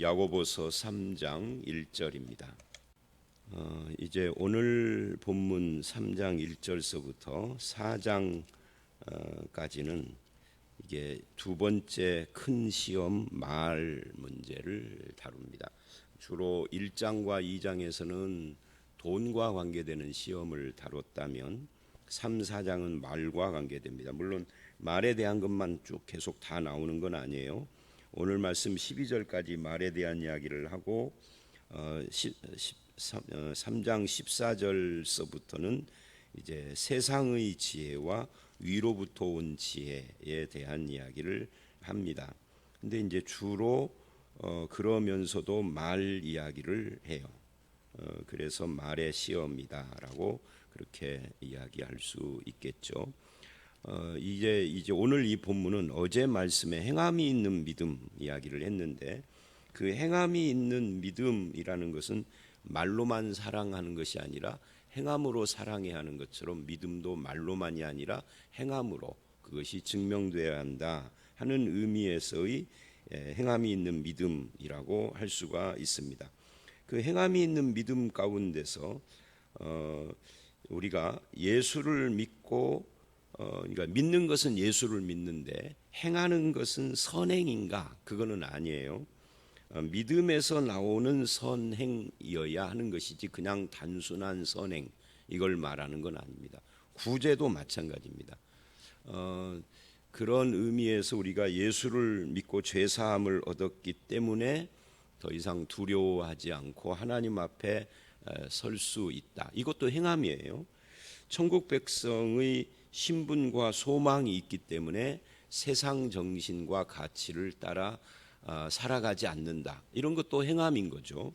야고보서 3장 1절입니다. 이제 오늘 본문 3장 1절서부터 4장까지는 이게 두 번째 큰 시험 말 문제를 다룹니다. 주로 1장과 2장에서는 돈과 관계되는 시험을 다뤘다면 3, 4장은 말과 관계됩니다. 물론 말에 대한 것만 쭉 계속 다 나오는 건 아니에요. 오늘 말씀 12절까지 말에 대한 이야기를 하고 3장 14절서부터는 이제 세상의 지혜와 위로부터 온 지혜에 대한 이야기를 합니다. 근데 이제 주로 그러면서도 말 이야기를 해요. 그래서 말의 시험이다라고 그렇게 이야기할 수 있겠죠. 이제 오늘 이 본문은 어제 말씀에 행함이 있는 믿음 이야기를 했는데, 그 행함이 있는 믿음이라는 것은 말로만 사랑하는 것이 아니라 행함으로 사랑해야 하는 것처럼 믿음도 말로만이 아니라 행함으로 그것이 증명되어야 한다 하는 의미에서의 행함이 있는 믿음이라고 할 수가 있습니다. 그 행함이 있는 믿음 가운데서 우리가 예수를 믿고 그러니까 믿는 것은 예수를 믿는데 행하는 것은 선행인가? 그거는 아니에요. 믿음에서 나오는 선행이어야 하는 것이지 그냥 단순한 선행 이걸 말하는 건 아닙니다. 구제도 마찬가지입니다. 그런 의미에서 우리가 예수를 믿고 죄사함을 얻었기 때문에 더 이상 두려워하지 않고 하나님 앞에 설 수 있다. 이것도 행함이에요. 천국 백성의 신분과 소망이 있기 때문에 세상 정신과 가치를 따라 살아가지 않는다. 이런 것도 행함인 거죠.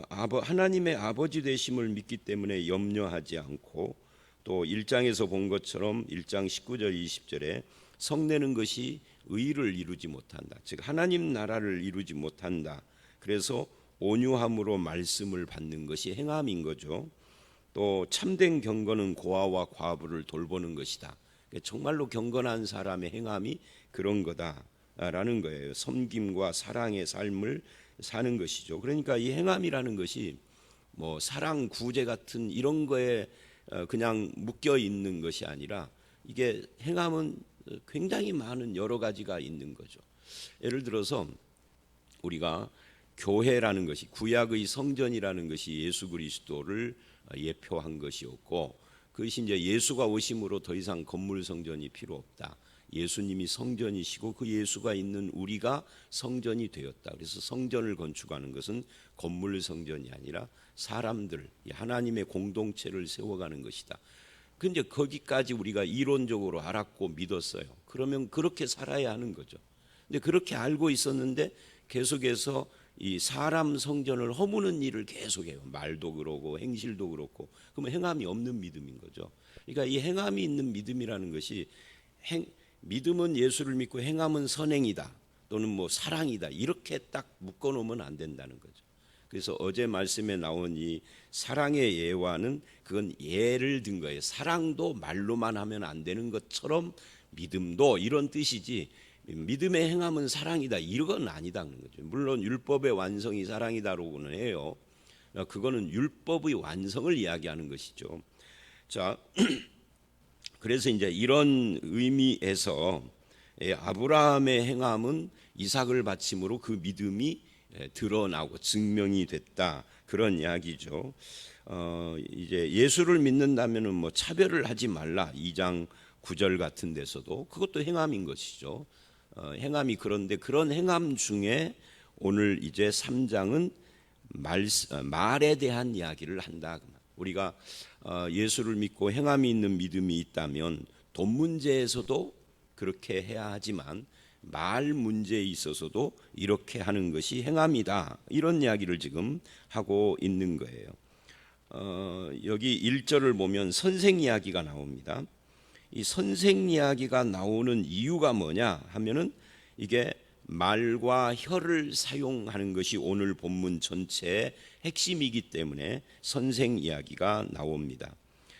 하나님의 아버지 되심을 믿기 때문에 염려하지 않고, 또 1장에서 본 것처럼 1장 19절 20절에 성내는 것이 의를 이루지 못한다. 즉 하나님 나라를 이루지 못한다. 그래서 온유함으로 말씀을 받는 것이 행함인 거죠. 또 참된 경건은 고아와 과부를 돌보는 것이다. 정말로 경건한 사람의 행함이 그런 거다라는 거예요. 섬김과 사랑의 삶을 사는 것이죠. 그러니까 이 행함이라는 것이 뭐 사랑, 구제 같은 이런 거에 그냥 묶여 있는 것이 아니라, 이게 행함은 굉장히 많은 여러 가지가 있는 거죠. 예를 들어서 우리가 교회라는 것이, 구약의 성전이라는 것이 예수 그리스도를 예표한 것이었고, 그것이 이제 예수가 오심으로 더 이상 건물 성전이 필요 없다. 예수님이 성전이시고 그 예수가 있는 우리가 성전이 되었다. 그래서 성전을 건축하는 것은 건물 성전이 아니라 사람들, 하나님의 공동체를 세워가는 것이다. 근데 거기까지 우리가 이론적으로 알았고 믿었어요. 그러면 그렇게 살아야 하는 거죠. 근데 그렇게 알고 있었는데 계속해서 이 사람 성전을 허무는 일을 계속해요. 말도 그러고 행실도 그렇고. 그러면 행함이 없는 믿음인 거죠. 그러니까 이 행함이 있는 믿음이라는 것이, 믿음은 예수를 믿고 행함은 선행이다 또는 뭐 사랑이다, 이렇게 딱 묶어놓으면 안 된다는 거죠. 그래서 어제 말씀에 나온 이 사랑의 예화는 그건 예를 든 거예요. 사랑도 말로만 하면 안 되는 것처럼 믿음도, 이런 뜻이지 믿음의 행함은 사랑이다 이건 아니다는 거죠. 물론 율법의 완성이 사랑이다라고는 해요. 그거는 율법의 완성을 이야기하는 것이죠. 자, 그래서 이제 이런 의미에서 아브라함의 행함은 이삭을 바침으로 그 믿음이 드러나고 증명이 됐다, 그런 이야기죠. 이제 예수를 믿는다면은 뭐 차별을 하지 말라, 2장 9절 같은 데서도 그것도 행함인 것이죠. 행함이, 그런데 그런 행함 중에 오늘 이제 3장은 말에 대한 이야기를 한다. 우리가 예수를 믿고 행함이 있는 믿음이 있다면 돈 문제에서도 그렇게 해야 하지만 말 문제에 있어서도 이렇게 하는 것이 행함이다, 이런 이야기를 지금 하고 있는 거예요. 여기 1절을 보면 선생 이야기가 나옵니다. 이 선생 이야기가 나오는 이유가 뭐냐 하면은, 이게 말과 혀를 사용하는 것이 오늘 본문 전체의 핵심이기 때문에 선생 이야기가 나옵니다.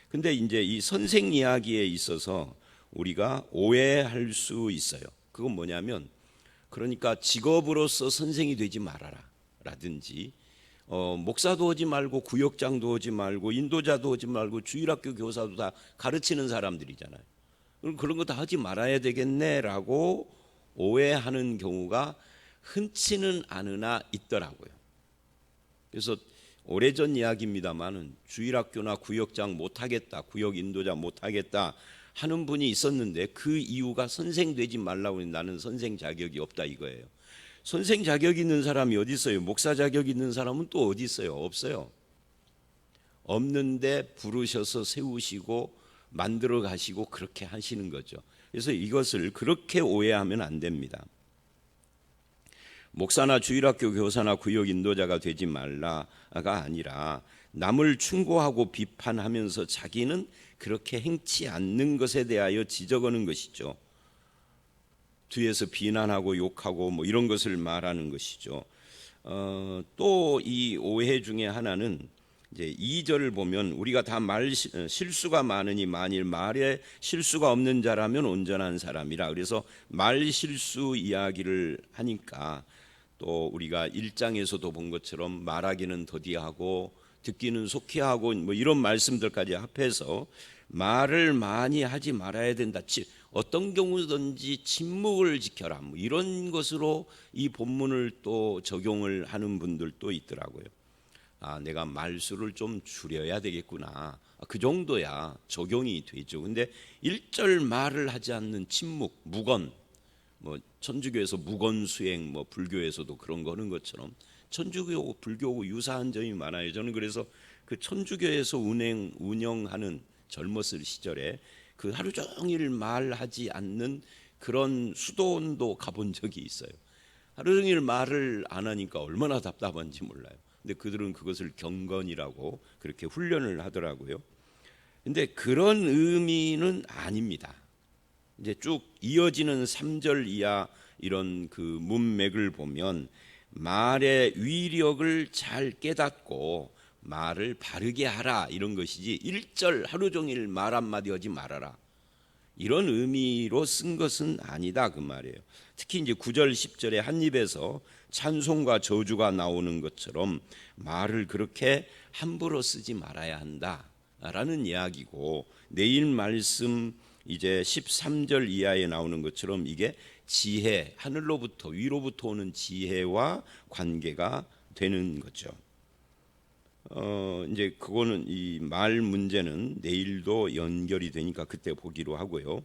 근데 이제 이 선생 이야기에 있어서 우리가 오해할 수 있어요. 그건 뭐냐면 그러니까 직업으로서 선생이 되지 말아라 라든지 목사도 하지 말고 구역장도 하지 말고 인도자도 하지 말고 주일학교 교사도 다 가르치는 사람들이잖아요. 그럼 그런 거 다 하지 말아야 되겠네라고 오해하는 경우가 흔치는 않으나 있더라고요. 그래서 오래전 이야기입니다만은 주일학교나 구역장 못하겠다, 구역 인도자 못하겠다 하는 분이 있었는데 그 이유가 선생 되지 말라고 나는 선생 자격이 없다 이거예요. 선생 자격이 있는 사람이 어디 있어요? 목사 자격이 있는 사람은 또 어디 있어요? 없어요. 없는데 부르셔서 세우시고 만들어 가시고 그렇게 하시는 거죠. 그래서 이것을 그렇게 오해하면 안 됩니다. 목사나 주일학교 교사나 구역 인도자가 되지 말라가 아니라 남을 충고하고 비판하면서 자기는 그렇게 행치 않는 것에 대하여 지적하는 것이죠. 뒤에서 비난하고 욕하고 뭐 이런 것을 말하는 것이죠. 또 이 오해 중에 하나는 이제 2절을 보면 우리가 다 말 실수가 많으니 만일 말에 실수가 없는 자라면 온전한 사람이라. 그래서 말 실수 이야기를 하니까 또 우리가 1장에서도 본 것처럼 말하기는 더디하고 듣기는 속히 하고 뭐 이런 말씀들까지 합해서 말을 많이 하지 말아야 된다. 어떤 경우든지 침묵을 지켜라. 뭐 이런 것으로 이 본문을 또 적용을 하는 분들도 있더라고요. 내가 말수를 좀 줄여야 되겠구나. 그 정도야 적용이 되죠. 근데 1절 말을 하지 않는 침묵, 무건, 뭐 천주교에서 무건 수행, 뭐 불교에서도 그런 거 하는 것처럼 천주교, 불교하고 유사한 점이 많아요. 저는 그래서 그 천주교에서 운영하는 젊었을 시절에 그 하루 종일 말하지 않는 그런 수도원도 가본 적이 있어요. 하루 종일 말을 안 하니까 얼마나 답답한지 몰라요. 근데 그들은 그것을 경건이라고 그렇게 훈련을 하더라고요. 근데 그런 의미는 아닙니다. 이제 쭉 이어지는 3절 이하 이런 그 문맥을 보면 말의 위력을 잘 깨닫고 말을 바르게 하라 이런 것이지 1절 하루 종일 말 한마디 하지 말아라 이런 의미로 쓴 것은 아니다 그 말이에요. 특히 이제 9절 10절에 한 입에서 찬송과 저주가 나오는 것처럼 말을 그렇게 함부로 쓰지 말아야 한다라는 이야기고, 내일 말씀 이제 13절 이하에 나오는 것처럼 이게 지혜, 하늘로부터 위로부터 오는 지혜와 관계가 되는 거죠. 이제 그거는 이 말 문제는 내일도 연결이 되니까 그때 보기로 하고요.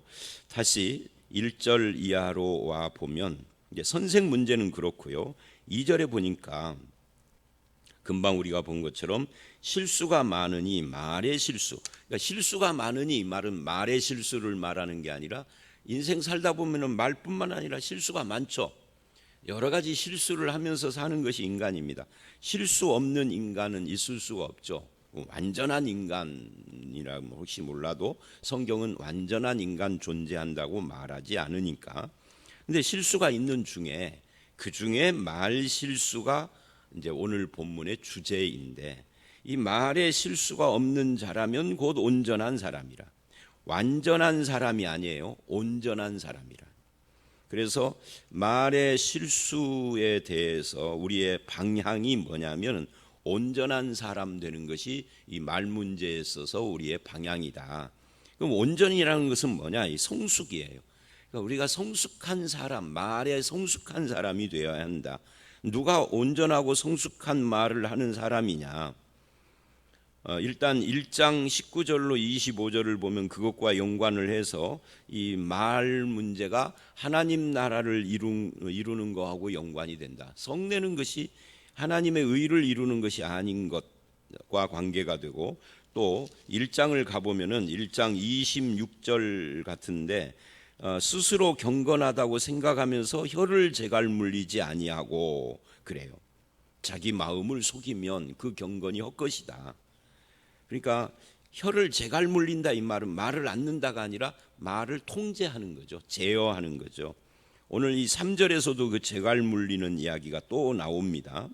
다시 1절 이하로 와 보면 이제 선생 문제는 그렇고요. 2절에 보니까 금방 우리가 본 것처럼 실수가 많으니 말의 실수. 그러니까 실수가 많으니 이 말은 말의 실수를 말하는 게 아니라 인생 살다 보면은 말뿐만 아니라 실수가 많죠. 여러 가지 실수를 하면서 사는 것이 인간입니다. 실수 없는 인간은 있을 수가 없죠. 완전한 인간이라 혹시 몰라도 성경은 완전한 인간 존재한다고 말하지 않으니까. 근데 실수가 있는 중에 그 중에 말 실수가 이제 오늘 본문의 주제인데, 이 말에 실수가 없는 자라면 곧 온전한 사람이라. 완전한 사람이 아니에요. 온전한 사람이라. 그래서 말의 실수에 대해서 우리의 방향이 뭐냐면 온전한 사람 되는 것이 이 말 문제에 있어서 우리의 방향이다. 그럼 온전이라는 것은 뭐냐? 이 성숙이에요. 그러니까 우리가 성숙한 사람, 말에 성숙한 사람이 되어야 한다. 누가 온전하고 성숙한 말을 하는 사람이냐? 일단 1장 19절로 25절을 보면 그것과 연관을 해서 이 말 문제가 하나님 나라를 이루는 것하고 연관이 된다. 성내는 것이 하나님의 의를 이루는 것이 아닌 것과 관계가 되고, 또 1장을 가보면은 1장 26절 같은데 스스로 경건하다고 생각하면서 혀를 제갈 물리지 아니하고 그래요. 자기 마음을 속이면 그 경건이 헛것이다. 그러니까 혀를 제갈 물린다 이 말은 말을 않는다가 아니라 말을 통제하는 거죠. 제어하는 거죠. 오늘 이 3절에서도 그 제갈 물리는 이야기가 또 나옵니다.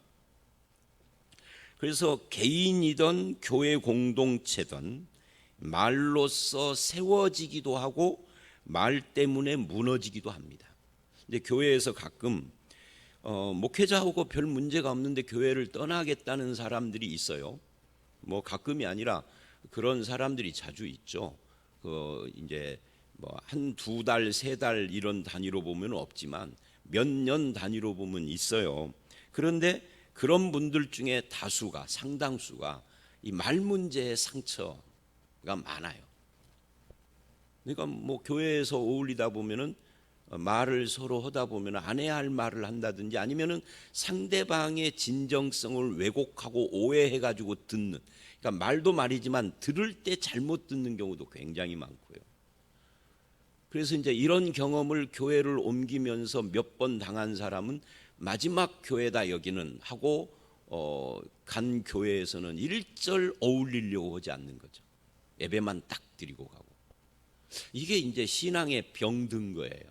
그래서 개인이든 교회 공동체든 말로써 세워지기도 하고 말 때문에 무너지기도 합니다. 이제 교회에서 가끔 목회자하고 별 문제가 없는데 교회를 떠나겠다는 사람들이 있어요. 뭐 가끔이 아니라 그런 사람들이 자주 있죠. 이제 뭐 한 두 달, 세 달 이런 단위로 보면 없지만 몇 년 단위로 보면 있어요. 그런데 그런 분들 중에 다수가, 상당수가 이 말 문제의 상처가 많아요. 그러니까 뭐 교회에서 어울리다 보면은 말을 서로 하다 보면 안 해야 할 말을 한다든지 아니면은 상대방의 진정성을 왜곡하고 오해해가지고 듣는, 그러니까 말도 말이지만 들을 때 잘못 듣는 경우도 굉장히 많고요. 그래서 이제 이런 경험을 교회를 옮기면서 몇 번 당한 사람은 마지막 교회다 여기는 하고 간 교회에서는 일절 어울리려고 하지 않는 거죠. 예배만 딱 드리고 가고. 이게 이제 신앙의 병든 거예요.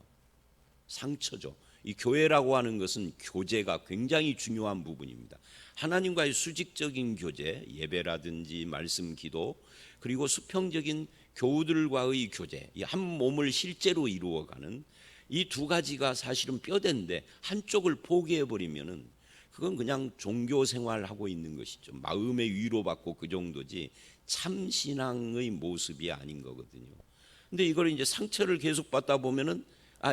상처죠. 이 교회라고 하는 것은 교제가 굉장히 중요한 부분입니다. 하나님과의 수직적인 교제, 예배라든지 말씀, 기도, 그리고 수평적인 교우들과의 교제, 이 한 몸을 실제로 이루어가는 이 두 가지가 사실은 뼈대인데 한쪽을 포기해버리면은 그건 그냥 종교 생활하고 있는 것이죠. 마음의 위로받고 그 정도지 참 신앙의 모습이 아닌 거거든요. 근데 이걸 이제 상처를 계속 받다 보면은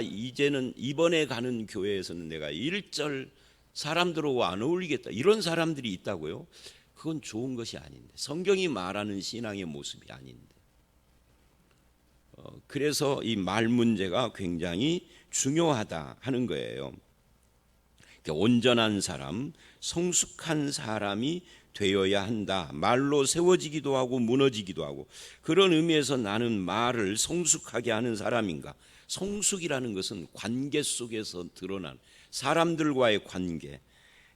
이제는 이번에 가는 교회에서는 내가 일절 사람들하고 안 어울리겠다, 이런 사람들이 있다고요. 그건 좋은 것이 아닌데, 성경이 말하는 신앙의 모습이 아닌데. 그래서 이 말 문제가 굉장히 중요하다 하는 거예요. 온전한 사람, 성숙한 사람이 되어야 한다. 말로 세워지기도 하고 무너지기도 하고, 그런 의미에서 나는 말을 성숙하게 하는 사람인가. 성숙이라는 것은 관계 속에서 드러난 사람들과의 관계,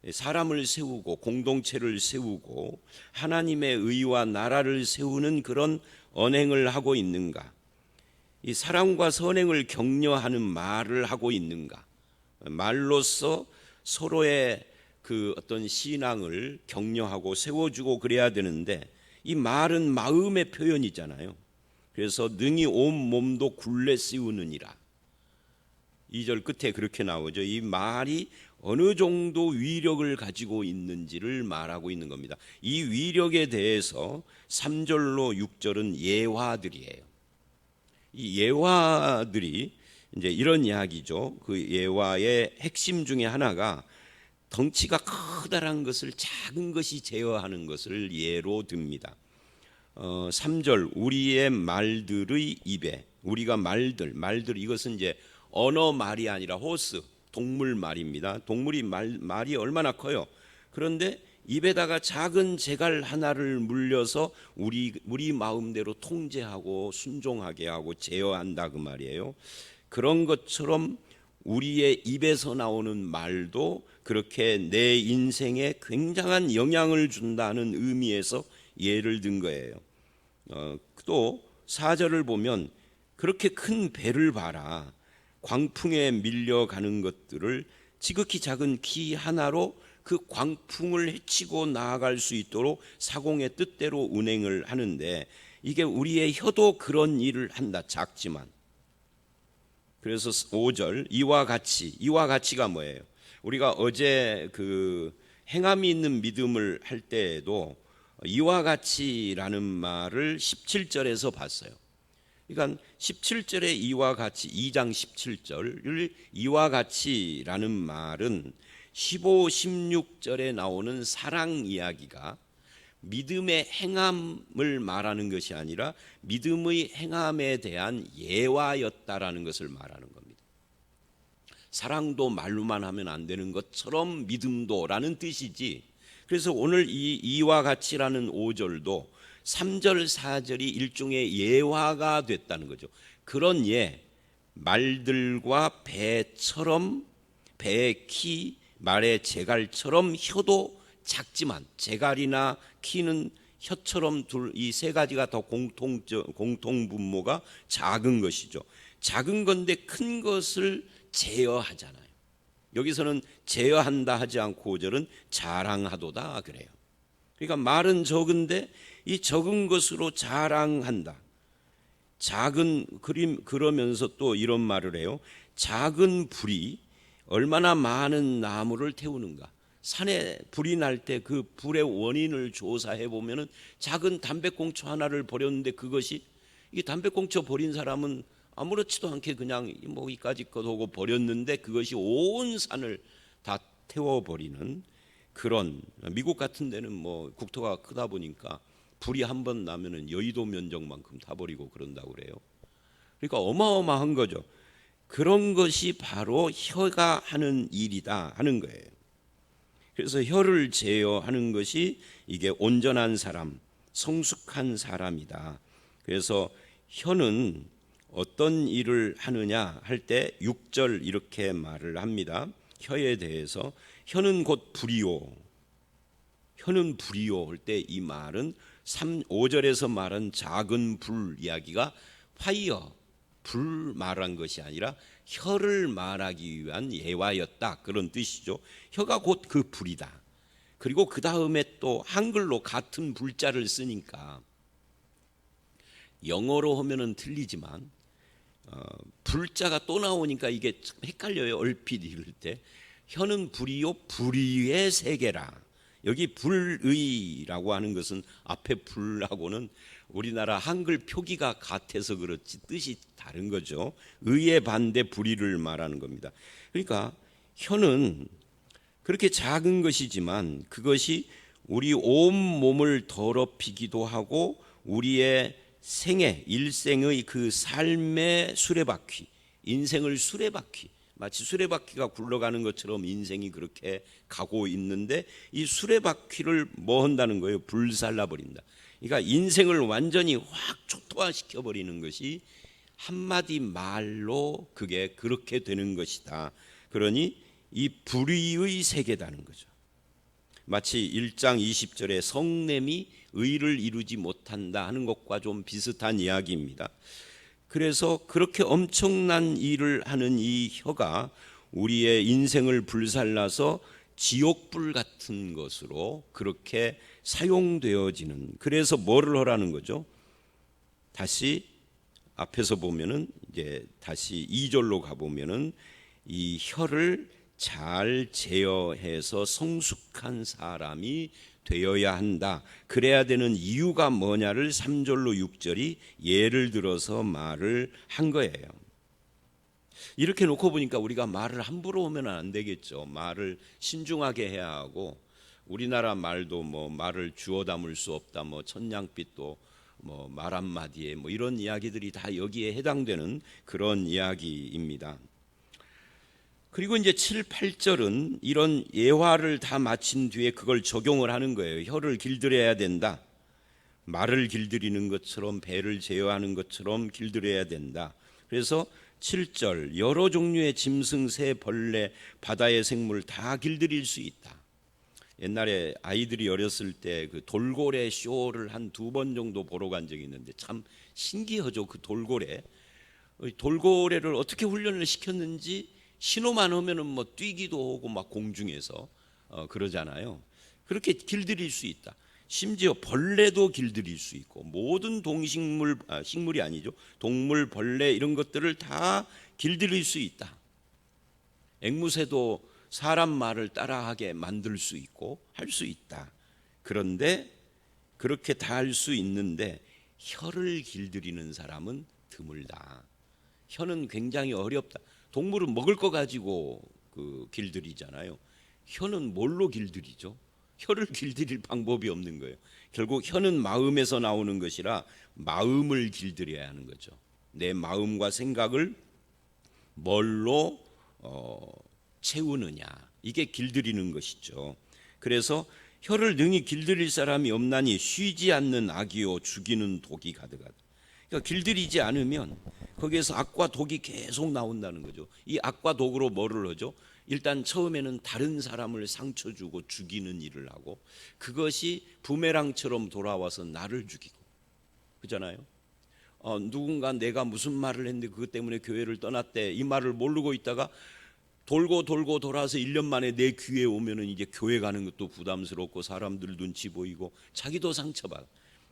사람을 세우고 공동체를 세우고 하나님의 의와 나라를 세우는 그런 언행을 하고 있는가. 이 사랑과 선행을 격려하는 말을 하고 있는가. 말로써 서로의 그 어떤 신앙을 격려하고 세워주고 그래야 되는데, 이 말은 마음의 표현이잖아요. 그래서 능히 온 몸도 굴레 씌우느니라. 2절 끝에 그렇게 나오죠. 이 말이 어느 정도 위력을 가지고 있는지를 말하고 있는 겁니다. 이 위력에 대해서 3절로 6절은 예화들이에요. 이 예화들이 이제 이런 이야기죠. 그 예화의 핵심 중에 하나가 덩치가 커다란 것을 작은 것이 제어하는 것을 예로 듭니다. 3절 우리의 말들의 입에, 우리가 말들 이것은 이제 언어 말이 아니라 호스, 동물 말입니다. 동물이 말이 얼마나 커요. 그런데 입에다가 작은 재갈 하나를 물려서 우리 마음대로 통제하고 순종하게 하고 제어한다 그 말이에요. 그런 것처럼 우리의 입에서 나오는 말도 그렇게 내 인생에 굉장한 영향을 준다는 의미에서 예를 든 거예요. 또 4절을 보면 그렇게 큰 배를 봐라. 광풍에 밀려가는 것들을 지극히 작은 키 하나로 그 광풍을 헤치고 나아갈 수 있도록 사공의 뜻대로 운행을 하는데, 이게 우리의 혀도 그런 일을 한다. 작지만. 그래서 5절 이와 같이가 뭐예요? 우리가 어제 그 행함이 있는 믿음을 할 때에도 이와 같이라는 말을 17절에서 봤어요. 그러니까 17절에 이와 같이, 2장 17절을 이와 같이라는 말은 15, 16절에 나오는 사랑 이야기가 믿음의 행함을 말하는 것이 아니라 믿음의 행함에 대한 예화였다라는 것을 말하는 겁니다. 사랑도 말로만 하면 안 되는 것처럼 믿음도라는 뜻이지. 그래서 오늘 이와 같이라는 5절도 3절, 4절이 일종의 예화가 됐다는 거죠. 그런 말들과 배처럼, 배의 키, 말의 재갈처럼 혀도 작지만, 재갈이나 키는 혀처럼 이 세 가지가 더 공통분모가 작은 것이죠. 작은 건데 큰 것을 제어하잖아요. 여기서는 제어한다 하지 않고 5절은 자랑하도다 그래요. 그러니까 말은 적은데 이 적은 것으로 자랑한다. 작은 그러면서 또 이런 말을 해요. 작은 불이 얼마나 많은 나무를 태우는가. 산에 불이 날 때 그 불의 원인을 조사해 보면은 작은 담배꽁초 하나를 버렸는데 그것이, 이 담배꽁초 버린 사람은 아무렇지도 않게 그냥 뭐 이까짓 것 하고 버렸는데 그것이 온 산을 다 태워버리는 그런, 미국 같은 데는 뭐 국토가 크다 보니까 불이 한 번 나면은 여의도 면적만큼 타버리고 그런다고 그래요. 그러니까 어마어마한 거죠. 그런 것이 바로 혀가 하는 일이다 하는 거예요. 그래서 혀를 제어하는 것이 이게 온전한 사람, 성숙한 사람이다. 그래서 혀는 어떤 일을 하느냐 할 때 6절 이렇게 말을 합니다. 혀에 대해서 혀는 곧 불이요. 혀는 불이요 할 때 이 말은 5절에서 말한 작은 불 이야기가 파이어, 불 말한 것이 아니라 혀를 말하기 위한 예화였다, 그런 뜻이죠. 혀가 곧 그 불이다. 그리고 그 다음에 또 한글로 같은 불자를 쓰니까 영어로 하면은 틀리지만 불자가 또 나오니까 이게 참 헷갈려요. 얼핏 읽을 때 혀는 불이요 불의의 세계라. 여기 불의라고 하는 것은 앞에 불하고는 우리나라 한글 표기가 같아서 그렇지 뜻이 다른 거죠. 의의 반대 불의를 말하는 겁니다. 그러니까 혀는 그렇게 작은 것이지만 그것이 우리 온 몸을 더럽히기도 하고 우리의 생애, 일생의 그 삶의 수레바퀴, 인생을 수레바퀴, 마치 수레바퀴가 굴러가는 것처럼 인생이 그렇게 가고 있는데 이 수레바퀴를 뭐 한다는 거예요? 불살라버린다. 그러니까 인생을 완전히 확 초토화시켜버리는 것이 한마디 말로 그게 그렇게 되는 것이다. 그러니 이 불의의 세계다는 거죠. 마치 1장 20절에 성냄이 의를 이루지 못한다 하는 것과 좀 비슷한 이야기입니다. 그래서 그렇게 엄청난 일을 하는 이 혀가 우리의 인생을 불살라서 지옥불 같은 것으로 그렇게 사용되어지는, 그래서 뭐를 하라는 거죠? 다시 앞에서 보면은 이제 다시 2절로 가보면은 이 혀를 잘 제어해서 성숙한 사람이 되어야 한다. 그래야 되는 이유가 뭐냐를 3절로 6절이 예를 들어서 말을 한 거예요. 이렇게 놓고 보니까 우리가 말을 함부로 하면 안 되겠죠. 말을 신중하게 해야 하고, 우리나라 말도 뭐 말을 주워 담을 수 없다, 뭐 천냥빚도 뭐 말 한마디에 뭐 이런 이야기들이 다 여기에 해당되는 그런 이야기입니다. 그리고 이제 7, 8절은 이런 예화를 다 마친 뒤에 그걸 적용을 하는 거예요. 혀를 길들여야 된다. 말을 길들이는 것처럼 배를 제어하는 것처럼 길들여야 된다. 그래서 7절 여러 종류의 짐승, 새, 벌레, 바다의 생물 다 길들일 수 있다. 옛날에 아이들이 어렸을 때 그 돌고래 쇼를 한 2번 정도 보러 간 적이 있는데 참 신기하죠. 그 돌고래를 어떻게 훈련을 시켰는지 신호만 하면은 뭐 뛰기도 하고 막 공중에서 그러잖아요. 그렇게 길들일 수 있다. 심지어 벌레도 길들일 수 있고 모든 동식물, 식물이 아니죠. 동물, 벌레 이런 것들을 다 길들일 수 있다. 앵무새도 사람 말을 따라하게 만들 수 있고 할 수 있다. 그런데 그렇게 다 할 수 있는데 혀를 길들이는 사람은 드물다. 혀는 굉장히 어렵다. 동물은 먹을 거 가지고 길들이잖아요. 혀는 뭘로 길들이죠? 혀를 길들일 방법이 없는 거예요. 결국 혀는 마음에서 나오는 것이라 마음을 길들여야 하는 거죠. 내 마음과 생각을 뭘로 채우느냐, 이게 길들이는 것이죠. 그래서 혀를 능히 길들일 사람이 없나니 쉬지 않는 악이요 죽이는 독이 가득하다. 그러니까 길들이지 않으면 거기에서 악과 독이 계속 나온다는 거죠. 이 악과 독으로 뭐를 하죠? 일단 처음에는 다른 사람을 상처 주고 죽이는 일을 하고 그것이 부메랑처럼 돌아와서 나를 죽이고 그잖아요. 누군가 내가 무슨 말을 했는데 그것 때문에 교회를 떠났대, 이 말을 모르고 있다가 돌고 돌아서 1년 만에 내 귀에 오면은 이제 교회 가는 것도 부담스럽고 사람들 눈치 보이고 자기도 상처받아.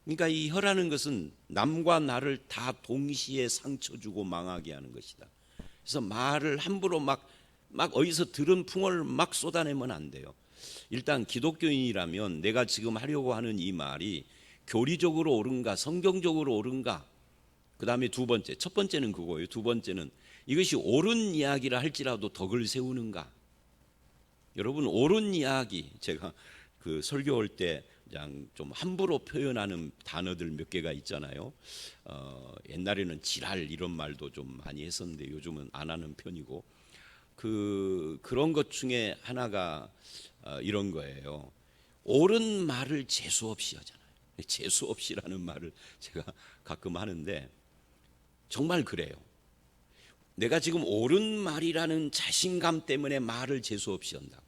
그러니까 이 혀라는 것은 남과 나를 다 동시에 상처 주고 망하게 하는 것이다. 그래서 말을 함부로 막 어디서 들은 풍을 막 쏟아내면 안 돼요. 일단 기독교인이라면 내가 지금 하려고 하는 이 말이 교리적으로 옳은가, 성경적으로 옳은가. 그 다음에 두 번째, 첫 번째는 그거예요. 두 번째는 이것이 옳은 이야기라 할지라도 덕을 세우는가. 여러분, 옳은 이야기, 제가 그 설교할 때 그냥 좀 함부로 표현하는 단어들 몇 개가 있잖아요. 옛날에는 지랄 이런 말도 좀 많이 했었는데 요즘은 안 하는 편이고, 그런 것 중에 하나가 이런 거예요. 옳은 말을 재수 없이 하잖아요. 재수 없이라는 말을 제가 가끔 하는데 정말 그래요. 내가 지금 옳은 말이라는 자신감 때문에 말을 재수 없이 한다.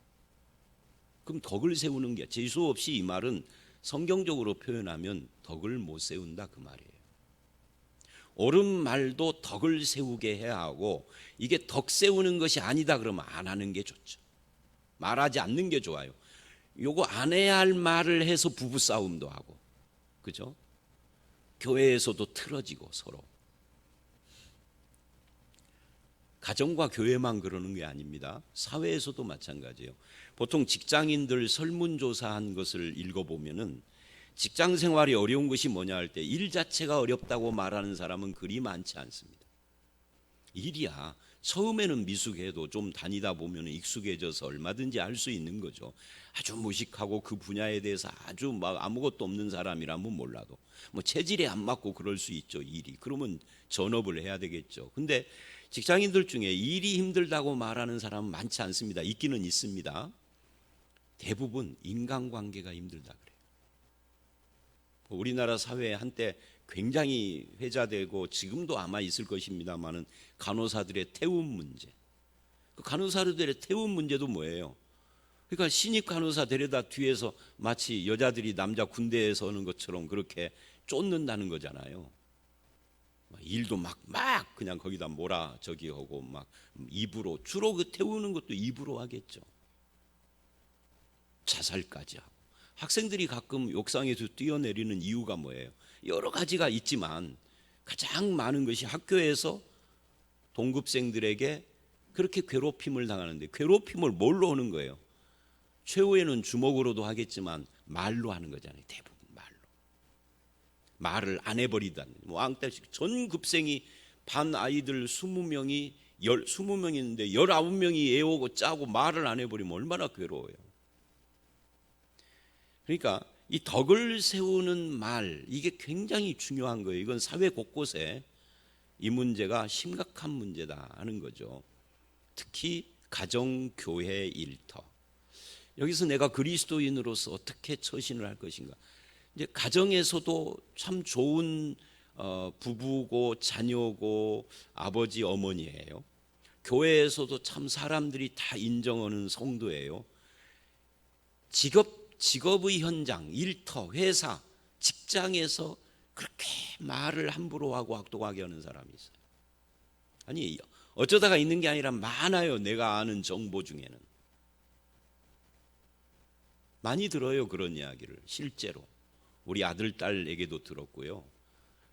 그럼 덕을 세우는 게, 재수 없이 이 말은 성경적으로 표현하면 덕을 못 세운다 그 말이에요. 옳은 말도 덕을 세우게 해야 하고, 이게 덕 세우는 것이 아니다 그러면 안 하는 게 좋죠. 말하지 않는 게 좋아요. 요거 안 해야 할 말을 해서 부부싸움도 하고, 그죠? 교회에서도 틀어지고 서로. 가정과 교회만 그러는 게 아닙니다. 사회에서도 마찬가지예요. 보통 직장인들 설문조사한 것을 읽어보면은 직장 생활이 어려운 것이 뭐냐 할 때 일 자체가 어렵다고 말하는 사람은 그리 많지 않습니다. 일이야 처음에는 미숙해도 좀 다니다 보면 익숙해져서 얼마든지 할 수 있는 거죠. 아주 무식하고 그 분야에 대해서 아주 막 아무것도 없는 사람이라면 몰라도 뭐 체질에 안 맞고 그럴 수 있죠. 일이 그러면 전업을 해야 되겠죠. 근데 직장인들 중에 일이 힘들다고 말하는 사람은 많지 않습니다. 있기는 있습니다. 대부분 인간관계가 힘들다 그래요. 우리나라 사회에 한때 굉장히 회자되고 지금도 아마 있을 것입니다만은 간호사들의 태움 문제. 그 간호사들의 태움 문제도 뭐예요? 그러니까 신입 간호사 데려다 뒤에서 마치 여자들이 남자 군대에서 하는 것처럼 그렇게 쫓는다는 거잖아요. 일도 막 그냥 거기다 몰아 저기 하고 막 입으로, 주로 그 태우는 것도 입으로 하겠죠. 자살까지 하고. 학생들이 가끔 옥상에서 뛰어내리는 이유가 뭐예요? 여러 가지가 있지만 가장 많은 것이 학교에서 동급생들에게 그렇게 괴롭힘을 당하는데, 괴롭힘을 뭘로 하는 거예요? 최후에는 주먹으로도 하겠지만 말로 하는 거잖아요. 대부분 말로. 말을 안 해버리다는, 왕따식 전 급생이 반 아이들 20명이 20명인데 19명이 애오고 짜고 말을 안 해버리면 얼마나 괴로워요. 그러니까 이 덕을 세우는 말, 이게 굉장히 중요한 거예요. 이건 사회 곳곳에 이 문제가 심각한 문제다 하는 거죠. 특히 가정, 교회, 일터. 여기서 내가 그리스도인으로서 어떻게 처신을 할 것인가. 이제 가정에서도 참 좋은 부부고 자녀고 아버지 어머니예요. 교회에서도 참 사람들이 다 인정하는 성도예요. 직업의 현장, 일터, 회사, 직장에서 그렇게 말을 함부로 하고 악독하게 하는 사람이 있어요. 아니 어쩌다가 있는 게 아니라 많아요. 내가 아는 정보 중에는 많이 들어요. 그런 이야기를 실제로 우리 아들, 딸에게도 들었고요.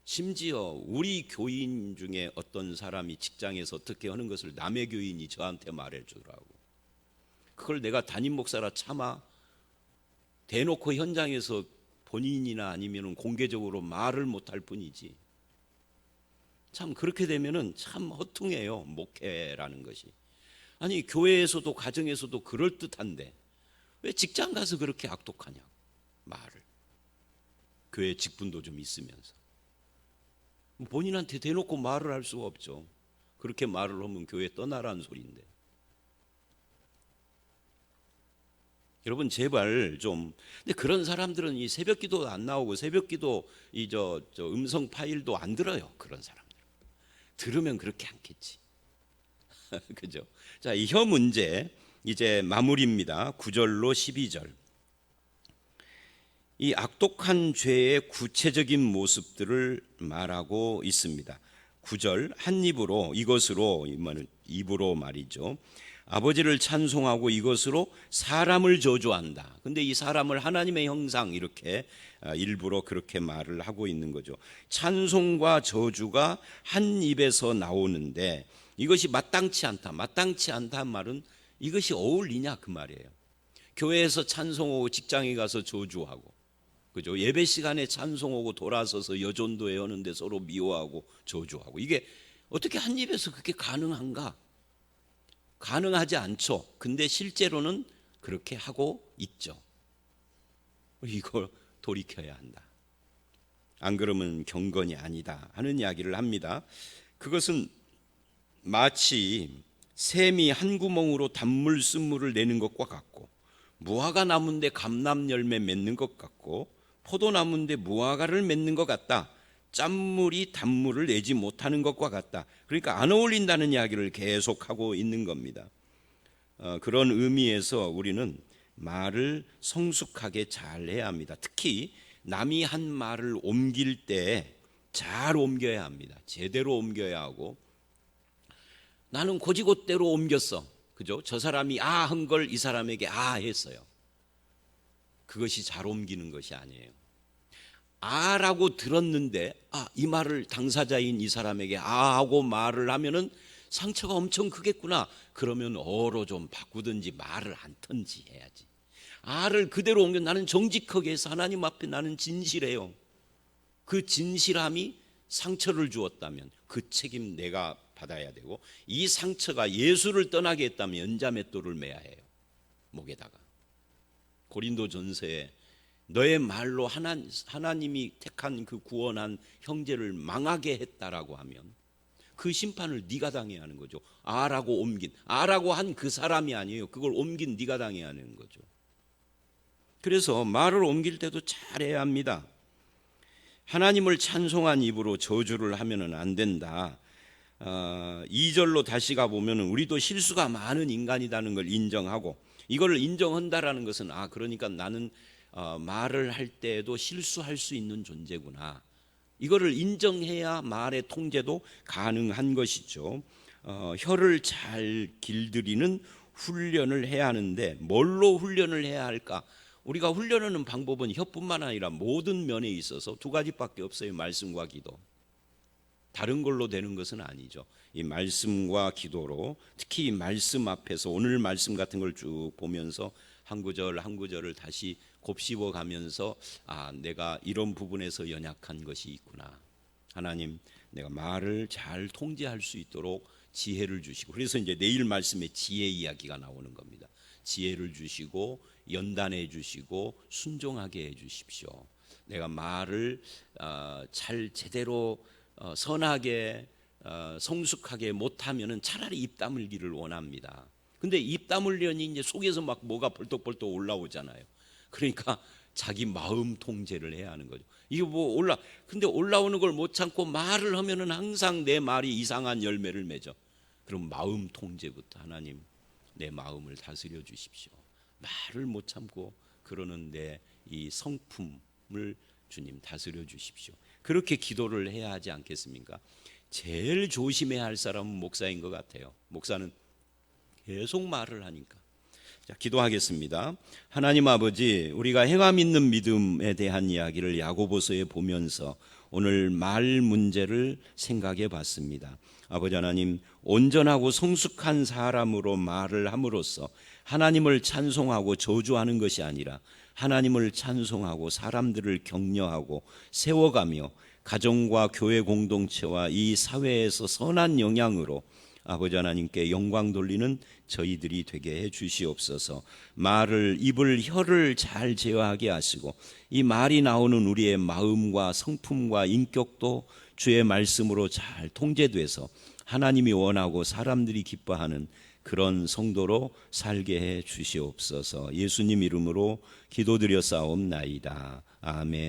심지어 우리 교인 중에 어떤 사람이 직장에서 어떻게 하는 것을 남의 교인이 저한테 말해주더라고. 그걸 내가 담임 목사라 차마 대놓고 현장에서 본인이나 아니면 공개적으로 말을 못할 뿐이지. 참 그렇게 되면은 참 허퉁해요. 목회라는 것이. 아니 교회에서도 가정에서도 그럴듯한데 왜 직장 가서 그렇게 악독하냐 말을. 교회 직분도 좀 있으면서 본인한테 대놓고 말을 할 수가 없죠. 그렇게 말을 하면 교회 떠나라는 소리인데. 여러분 제발 좀. 근데 그런 사람들은 이 새벽기도 안 나오고 새벽기도 이 저 음성 파일도 안 들어요. 그런 사람들 들으면 그렇게 않겠지. 그죠? 자, 이 혀 문제 이제 마무리입니다. 9절로 12절. 이 악독한 죄의 구체적인 모습들을 말하고 있습니다. 9절 한 입으로 이것으로 입으로 말이죠. 아버지를 찬송하고 이것으로 사람을 저주한다. 근데 이 사람을 하나님의 형상 이렇게 일부러 그렇게 말을 하고 있는 거죠. 찬송과 저주가 한 입에서 나오는데 이것이 마땅치 않다. 마땅치 않다는 말은 이것이 어울리냐 그 말이에요. 교회에서 찬송하고 직장에 가서 저주하고, 그죠? 예배 시간에 찬송하고 돌아서서 여전도회 하는데 서로 미워하고 저주하고, 이게 어떻게 한 입에서 그게 가능한가? 가능하지 않죠. 근데 실제로는 그렇게 하고 있죠. 이걸 돌이켜야 한다. 안 그러면 경건이 아니다 하는 이야기를 합니다. 그것은 마치 샘이 한 구멍으로 단물 쓴물을 내는 것과 같고, 무화과 나무인데 감람 열매 맺는 것 같고, 포도나무인데 무화과를 맺는 것 같다. 짠물이 단물을 내지 못하는 것과 같다. 그러니까 안 어울린다는 이야기를 계속하고 있는 겁니다. 그런 의미에서 우리는 말을 성숙하게 잘 해야 합니다. 특히 남이 한 말을 옮길 때 잘 옮겨야 합니다. 제대로 옮겨야 하고, 나는 고지곳대로 옮겼어. 그죠? 저 사람이 아 한 걸 이 사람에게 아 했어요. 그것이 잘 옮기는 것이 아니에요. 아라고 들었는데 이 말을 당사자인 이 사람에게 아 하고 말을 하면은 상처가 엄청 크겠구나. 그러면 어로 좀 바꾸든지 말을 안 턴지 해야지. 아를 그대로 옮겨. 나는 정직하게 해서 하나님 앞에 나는 진실해요. 그 진실함이 상처를 주었다면 그 책임 내가 받아야 되고, 이 상처가 예수를 떠나게 했다면 연자맷돌을 매야 해요, 목에다가. 고린도전서에 너의 말로 하나님이 택한 그 구원한 형제를 망하게 했다라고 하면 그 심판을 네가 당해야 하는 거죠. 아라고 옮긴, 아라고 한 그 사람이 아니에요. 그걸 옮긴 네가 당해야 하는 거죠. 그래서 말을 옮길 때도 잘해야 합니다. 하나님을 찬송한 입으로 저주를 하면은 안 된다. 2절로 다시 가보면 우리도 실수가 많은 인간이라는 걸 인정하고, 이걸 인정한다라는 것은 그러니까 나는 말을 할 때에도 실수할 수 있는 존재구나. 이거를 인정해야 말의 통제도 가능한 것이죠. 혀를 잘 길들이는 훈련을 해야 하는데, 뭘로 훈련을 해야 할까? 우리가 훈련하는 방법은 혀뿐만 아니라 모든 면에 있어서 두 가지밖에 없어요. 말씀과 기도. 다른 걸로 되는 것은 아니죠. 이 말씀과 기도로, 특히 이 말씀 앞에서 오늘 말씀 같은 걸 쭉 보면서 한 구절 한 구절을 다시 곱씹어 가면서 내가 이런 부분에서 연약한 것이 있구나. 하나님, 내가 말을 잘 통제할 수 있도록 지혜를 주시고, 그래서 이제 내일 말씀에 지혜 이야기가 나오는 겁니다. 지혜를 주시고 연단해 주시고 순종하게 해 주십시오. 내가 말을 잘 제대로 선하게 성숙하게 못하면은 차라리 입 다물기를 원합니다. 근데 입 다물려니 이제 속에서 막 뭐가 벌떡벌떡 올라오잖아요. 그러니까 자기 마음 통제를 해야 하는 거죠. 이게 근데 올라오는 걸 못 참고 말을 하면은 항상 내 말이 이상한 열매를 맺어. 그럼 마음 통제부터, 하나님 내 마음을 다스려 주십시오. 말을 못 참고 그러는 내 이 성품을 주님 다스려 주십시오. 그렇게 기도를 해야 하지 않겠습니까? 제일 조심해야 할 사람은 목사인 것 같아요. 목사는 계속 말을 하니까. 자, 기도하겠습니다. 하나님 아버지, 우리가 행함 있는 믿음에 대한 이야기를 야고보서에 보면서 오늘 말 문제를 생각해 봤습니다. 아버지 하나님, 온전하고 성숙한 사람으로 말을 함으로써 하나님을 찬송하고 저주하는 것이 아니라 하나님을 찬송하고 사람들을 격려하고 세워가며 가정과 교회 공동체와 이 사회에서 선한 영향으로 아버지 하나님께 영광 돌리는 저희들이 되게 해 주시옵소서. 입을 혀를 잘 제어하게 하시고, 이 말이 나오는 우리의 마음과 성품과 인격도 주의 말씀으로 잘 통제돼서 하나님이 원하고 사람들이 기뻐하는 그런 성도로 살게 해 주시옵소서. 예수님 이름으로 기도드려 싸움나이다. 아멘.